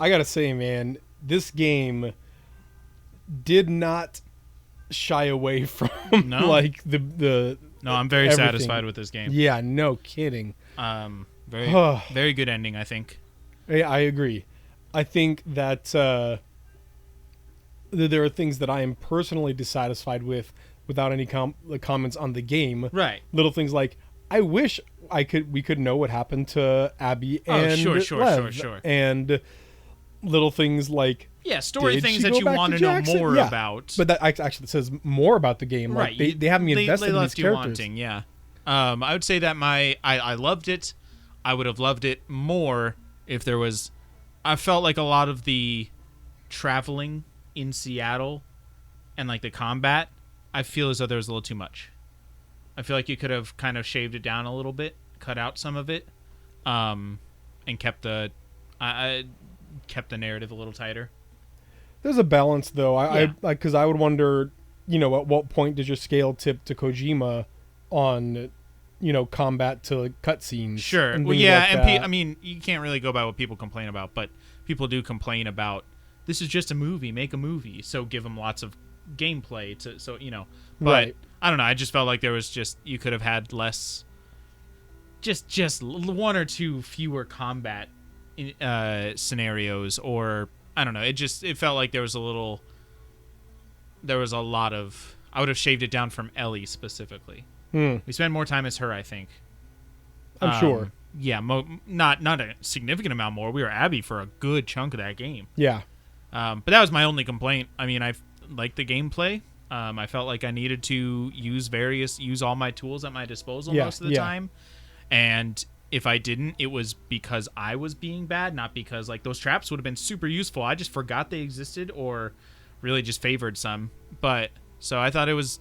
I gotta say, man, this game did not shy away from No. like the No, I'm very everything. satisfied with this game. Yeah, no kidding. Very good ending, I think. Yeah, I agree. I think that there are things that I am personally dissatisfied with without any comments on the game. Right. Little things like, I wish we could know what happened to Abby and Lev. And little things like, story things that you want to know more about. But that actually says more about the game. Right. Like they have me invested in these characters. Wanting, yeah. I would say that I loved it. I would have loved it more if there was... I felt like a lot of the traveling in Seattle and like the combat, I feel as though there was a little too much. I feel like you could have kind of shaved it down a little bit, cut out some of it, and kept the narrative a little tighter. There's a balance, though. Because I would wonder, at what point does your scale tip to Kojima on, combat to cutscenes? Sure. And well, yeah, like and I mean, you can't really go by what people complain about, but people do complain about, this is just a movie, make a movie, so give them lots of gameplay but right. I don't know, I just felt like there was just, you could have had less, just one or two fewer combat scenarios, or I don't know, it felt like there was a lot of, I would have shaved it down from Ellie specifically. We spend more time as her, I think. I'm sure. Yeah, not a significant amount more. We were Abby for a good chunk of that game. Yeah. But that was my only complaint. I mean, I liked the gameplay. I felt like I needed to use all my tools at my disposal most of the time. And if I didn't, it was because I was being bad, not because like those traps would have been super useful. I just forgot they existed or really just favored some. But so I thought it was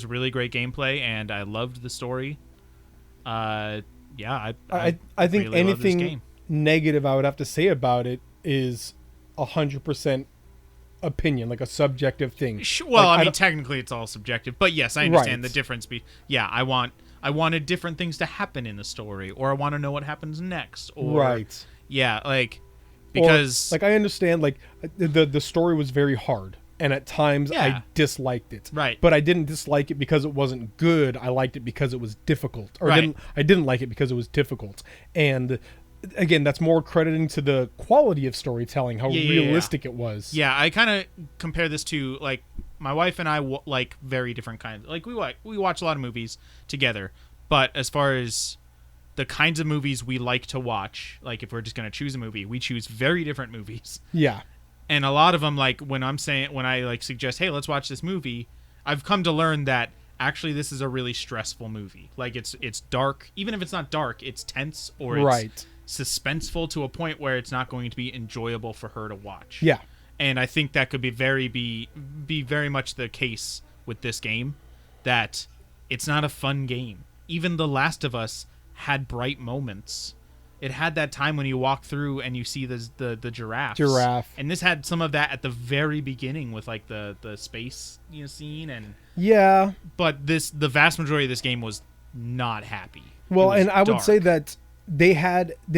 really great gameplay, and I loved the story. I think really anything negative I would have to say about it is 100% opinion, like a subjective thing. Well, I mean, technically it's all subjective, but yes, I understand the difference. I wanted different things to happen in the story, or I want to know what happens next, or because I understand like the story was very hard, and at times I disliked it. Right. But I didn't dislike it because it wasn't good. I liked it because it was difficult. Or right. I didn't like it because it was difficult. And again, that's more crediting to the quality of storytelling, how realistic it was. Yeah, I kind of compare this to, like, my wife and I like very different kinds. Like, we watch a lot of movies together, but as far as the kinds of movies we like to watch, like if we're just going to choose a movie, we choose very different movies. Yeah. And a lot of them, like when I like suggest, hey, let's watch this movie, I've come to learn that actually this is a really stressful movie. Like it's dark, even if it's not dark, it's tense or it's suspenseful to a point where it's not going to be enjoyable for her to watch. Yeah. And I think that could be very much the case with this game, that it's not a fun game. Even The Last of Us had bright moments. It had that time when you walk through and you see the giraffes. And this had some of that at the very beginning with like the space scene and But the vast majority of this game was not happy. Well, and I would say that they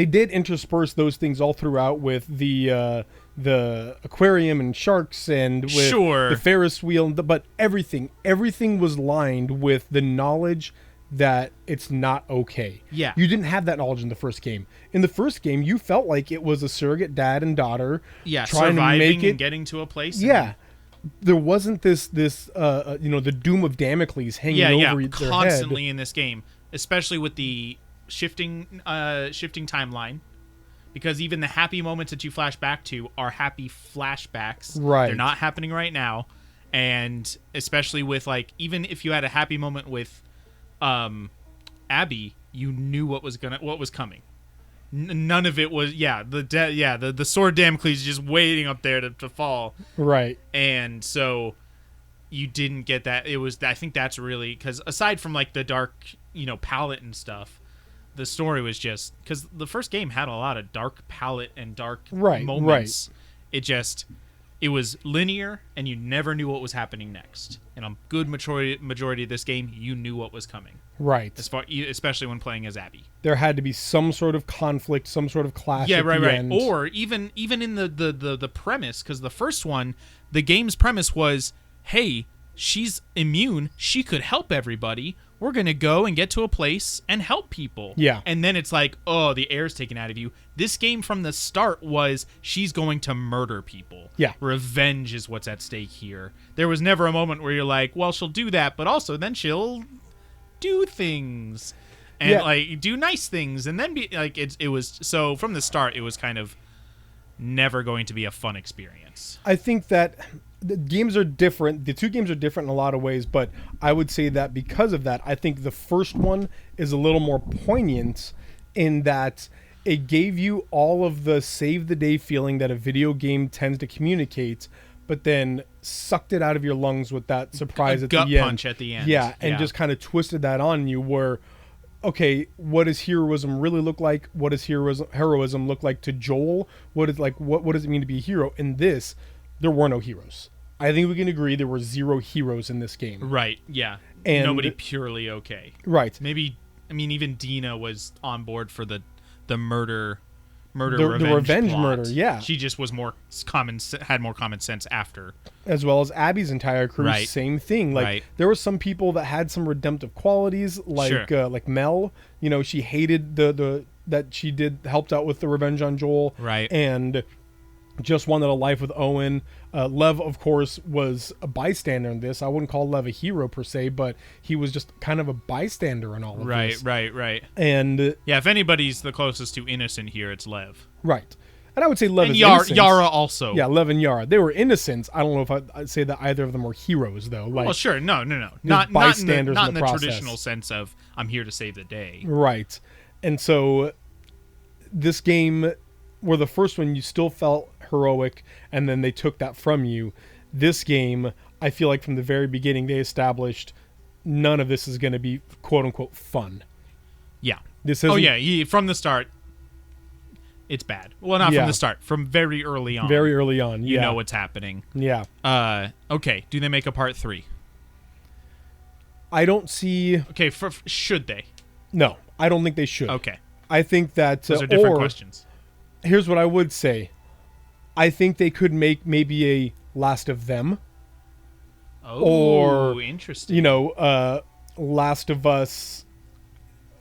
did intersperse those things all throughout with the aquarium and sharks and with the Ferris wheel, but everything was lined with the knowledge that it's not okay. Yeah. You didn't have that knowledge in the first game. In the first game, you felt like it was a surrogate dad and daughter trying to make it, and getting to a place. Yeah. There wasn't this the doom of Damocles hanging over their head. Constantly in this game, especially with the shifting timeline, because even the happy moments that you flash back to are happy flashbacks. Right. They're not happening right now. And especially with like, even if you had a happy moment with Abby, you knew what was coming. None of it was the sword Damocles just waiting up there to fall. Right. And so you didn't get that. It was, I think that's really, because aside from like the dark palette and stuff, the story was just, because the first game had a lot of dark palette and dark moments. It was linear, and you never knew what was happening next. And a good majority of this game, you knew what was coming. Right. Especially when playing as Abby. There had to be some sort of conflict, some sort of clash. Yeah, at right, the right. end. Or even in the premise, because the first one, the game's premise was, hey, she's immune. She could help everybody. We're going to go and get to a place and help people. Yeah. And then it's like, oh, the air's taken out of you. This game from the start was she's going to murder people. Yeah. Revenge is what's at stake here. There was never a moment where you're like, well, she'll do that, but also then she'll do things and like do nice things. And then be like, it was, so from the start, it was kind of never going to be a fun experience. I think that the games are different. The two games are different in a lot of ways, but I would say that because of that, I think the first one is a little more poignant in that it gave you all of the save the day feeling that a video game tends to communicate, but then sucked it out of your lungs with that surprise at the end. Gut punch at the end. Yeah, and just kind of twisted that on you where, okay, what does heroism really look like? What does heroism look like to Joel? What does it mean to be a hero? In this, there were no heroes. I think we can agree there were 0 heroes in this game. Right, yeah. And nobody purely okay. Right. Maybe, I mean, even Dina was on board for the murder the revenge plot. murder, yeah. She just was had more common sense after. As well as Abby's entire crew, right. Same thing. Like there were some people that had some redemptive qualities, like like Mel. You know, she hated the that she helped out with the revenge on Joel, right? And just wanted a life with Owen. Lev, of course, was a bystander in this. I wouldn't call Lev a hero per se, but he was just kind of a bystander in all of this. Right. And yeah, if anybody's the closest to innocent here, it's Lev. Right. And I would say Lev and is innocent. Yara also. Yeah, Lev and Yara. They were innocents. I don't know if I'd say that either of them were heroes, though. Like, well, sure. No. Not bystanders in the process. Traditional sense of I'm here to save the day. Right. And so this game, where the first one you still felt heroic, and then they took that from you. This game, I feel like from the very beginning, they established none of this is going to be quote-unquote fun. Yeah. This isn't, from the start, it's bad. Well, not from the start. From very early on. Very early on, You know what's happening. Yeah. Okay. Do they make a part 3? I don't see... Okay, should they? No, I don't think they should. Okay. I think that... Those are different questions. Here's what I would say. I think they could make maybe a Last of Them. Oh, or, interesting. You know, Last of Us...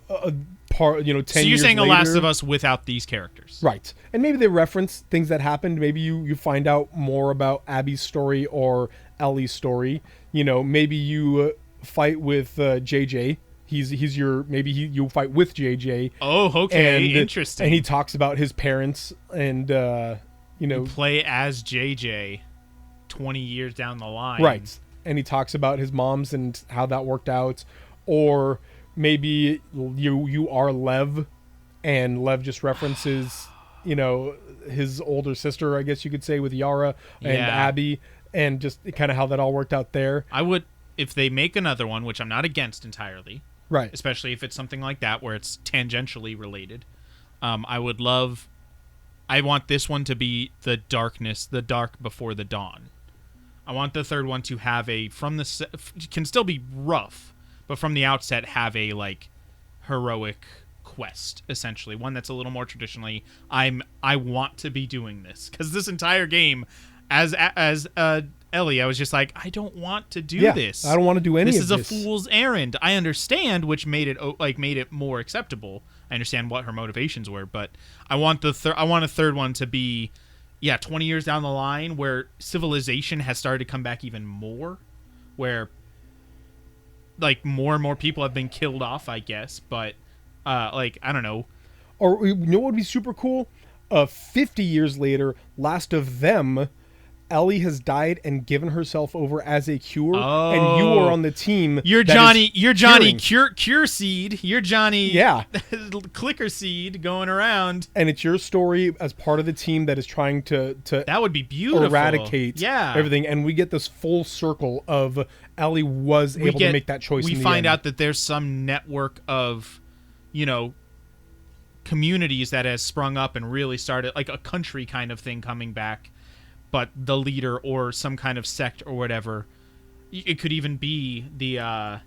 10 so you're years saying later. a Last of Us without these characters. Right. And maybe they reference things that happened. Maybe you find out more about Abby's story or Ellie's story. You know, maybe you fight with JJ. He's your, you fight with JJ. Oh, okay. Interesting. And he talks about his parents and, you play as JJ 20 years down the line. Right. And he talks about his mom's and how that worked out. Or maybe you are Lev, and Lev just references, his older sister, I guess you could say, with Yara and Abby, and just kind of how that all worked out there. I would, if they make another one, which I'm not against entirely, right? Especially if it's something like that where it's tangentially related. I want this one to be the dark before the dawn. I want the third one to have can still be rough, but from the outset have a heroic quest, essentially one that's a little more traditionally. I want to be doing this because this entire game, as Ellie, I was just like, I don't want to do this. I don't want to do any of this. This is a fool's errand. I understand, which made it more acceptable. I understand what her motivations were, but I want a third one to be 20 years down the line where civilization has started to come back even more, where more and more people have been killed off, I guess, but I don't know. Or you know what would be super cool? 50 years later, Last of Them, Ellie has died and given herself over as a cure, and you are on the team. You're Johnny Cure Seed. You're Johnny Clicker Seed going around. And it's your story as part of the team that is trying to that would be beautiful. Eradicate everything. And we get this full circle of Ellie was able to make that choice. We in the find end. out that there's some network of, communities that has sprung up and really started, like a country kind of thing coming back. But the leader or some kind of sect or whatever, it could even be the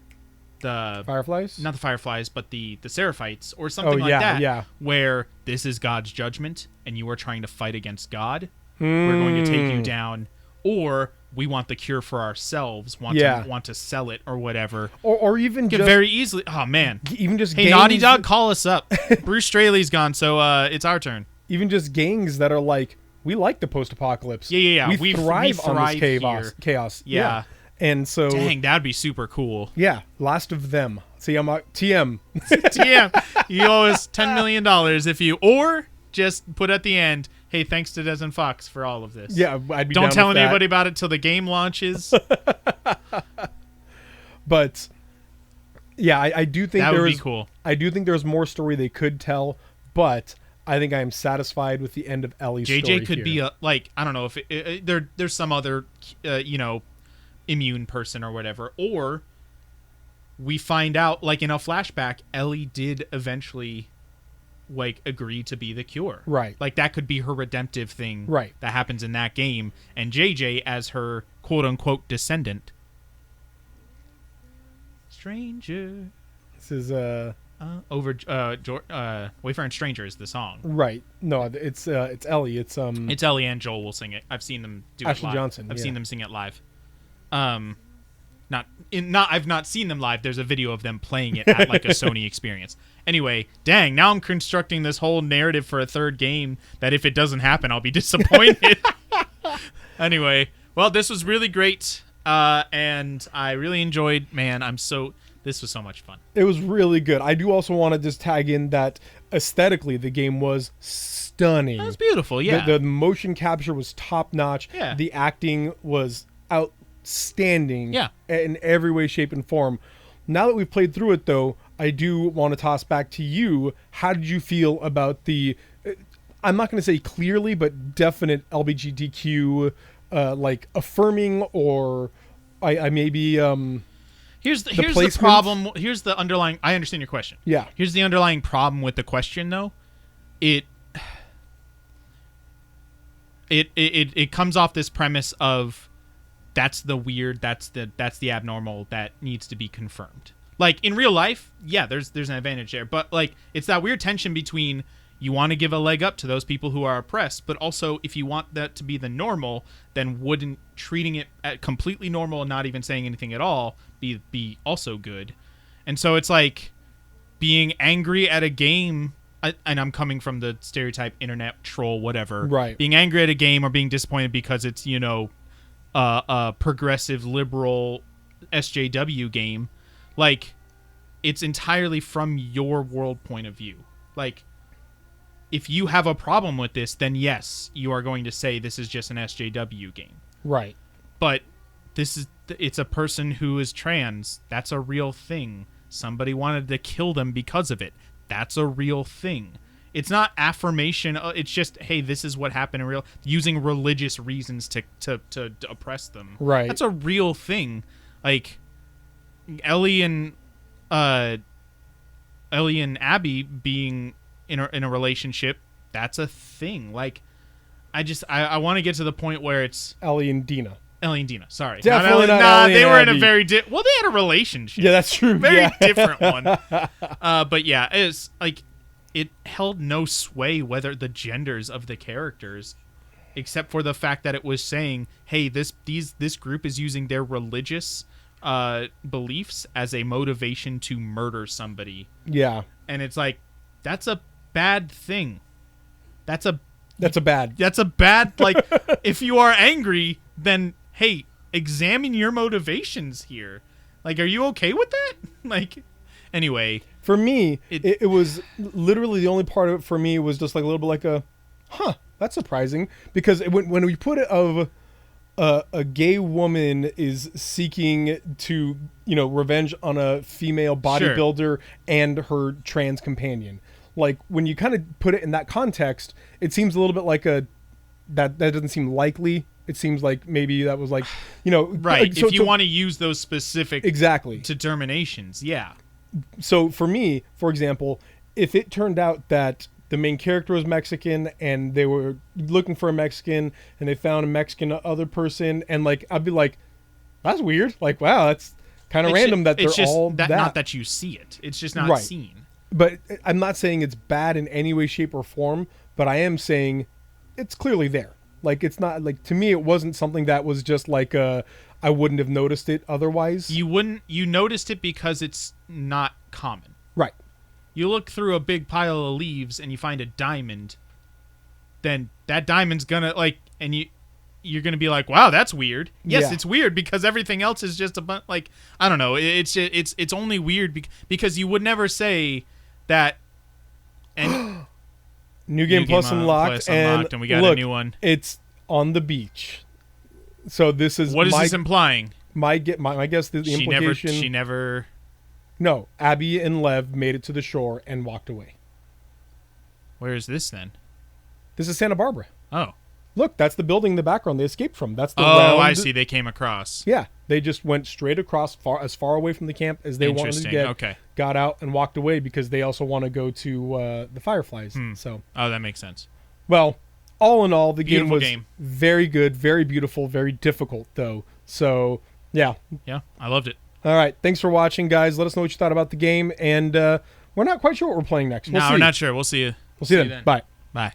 Fireflies? Not the Fireflies, but the Seraphites or something like that. Yeah. Where this is God's judgment and you are trying to fight against God. We're going to take you down. Or we want the cure for ourselves, want to sell it or whatever. Or even just... very easily... Oh, man. Even just Hey, gangs... Naughty Dog, call us up. Bruce Straley's gone, so it's our turn. Even just gangs that are like, we like the post-apocalypse. Yeah. We thrive on this chaos. Yeah. And so... Dang, that'd be super cool. Yeah. Last of them. TM. TM. You owe us $10 million if you... Or just put at the end... Hey, thanks to Des and Fox for all of this. Yeah, I'd be Don't down tell with anybody about it till the game launches. But yeah, I do think that would be cool. I do think there's more story they could tell, but I think I am satisfied with the end of Ellie's story. JJ could here. be I don't know if there's some other immune person or whatever, or we find out like in a flashback, Ellie did eventually agree to be the cure. Right. Like that could be her redemptive thing. Right. That happens in that game. And JJ as her quote unquote descendant. Stranger. This is Wayfaring Stranger is the song. Right. No, it's Ellie. It's Ellie and Joel will sing it. I've seen them do Ashley it live. Johnson. I've seen them sing it live. I've not seen them live. There's a video of them playing it at like a Sony experience. Anyway, dang, now I'm constructing this whole narrative for a third game that if it doesn't happen, I'll be disappointed. Anyway, well, this was really great. And I really enjoyed, this was so much fun. It was really good. I do also want to just tag in that aesthetically, the game was stunning. It was beautiful, yeah. The motion capture was top notch. Yeah. The acting was outstanding. Yeah. In every way, shape, and form. Now that we've played through it, though, I do want to toss back to you. How did you feel about the, I'm not going to say clearly, but definite LGBTQ, affirming, or I maybe... Here's the problem. Here's the underlying... I understand your question. Yeah. Here's the underlying problem with the question, though. It comes off this premise of that's the weird, that's the abnormal that needs to be confirmed. Like in real life, yeah, there's an advantage there, but like it's that weird tension between you want to give a leg up to those people who are oppressed, but also if you want that to be the normal, then wouldn't treating it at completely normal and not even saying anything at all be also good? And so it's like being angry at a game, and I'm coming from the stereotype internet troll, whatever. Right. Being angry at a game or being disappointed because it's, a progressive liberal SJW game, like it's entirely from your world point of view. Like if you have a problem with this, then yes, you are going to say this is just an SJW game. Right. But it's a person who is trans. That's a real thing. Somebody wanted to kill them because of it. That's a real thing. It's not affirmation. It's just, hey, this is what happened in real. Using religious reasons to oppress them. Right. That's a real thing. Like Ellie and Abby being in a relationship. That's a thing. Like I want to get to the point where it's Ellie and Dina. Sorry. Definitely not Ellie they and were Abby. in a very they had a relationship. Yeah, that's true. Very different one. But yeah, it's like it held no sway whether the genders of the characters, except for the fact that it was saying, hey, this group is using their religious beliefs as a motivation to murder somebody. Yeah. And it's like, that's a bad thing. That's a bad, like, if you are angry, then, hey, examine your motivations here. Like, are you okay with that? Like, anyway. For me, it was literally the only part of it for me was just like a little bit like that's surprising. Because when we put it of a gay woman is seeking to, revenge on a female bodybuilder and her trans companion. Like, when you kind of put it in that context, it seems a little bit like that doesn't seem likely. It seems like maybe that was like, right. If you want to use those specific exactly determinations, yeah. So for me, for example, if it turned out that the main character was Mexican and they were looking for a Mexican and they found a Mexican other person, and like I'd be like, that's weird. Like, wow, kind of random that they're all that. Not that you see it. It's just not seen. But I'm not saying it's bad in any way, shape, or form, but I am saying it's clearly there. Like, it's not, like, to me, it wasn't something that was just like, I wouldn't have noticed it otherwise. You noticed it because it's not common. Right. You look through a big pile of leaves and you find a diamond, then that diamond's gonna, like, and you're gonna be like, wow, that's weird. Yes, it's weird because everything else is just a bunch, like, I don't know. It's only weird because you would never say that. And New game plus unlocked, and we got a new one. It's on the beach. So this is what is this implying? My guess is the implication. She never. No, Abby and Lev made it to the shore and walked away. Where is this then? This is Santa Barbara. Oh, look, that's the building in the background they escaped from. That's the round. I see. They came across. Yeah, they just went straight across, as far away from the camp as they wanted to get. Okay. Got out and walked away because they also want to go to the Fireflies. So. Oh, that makes sense. Well, all in all, the beautiful game was very good, very beautiful, very difficult though. So yeah. Yeah, I loved it. All right, thanks for watching, guys. Let us know what you thought about the game, and we're not quite sure what we're playing next. We're not sure. We'll see you. We'll see you then. Bye. Bye.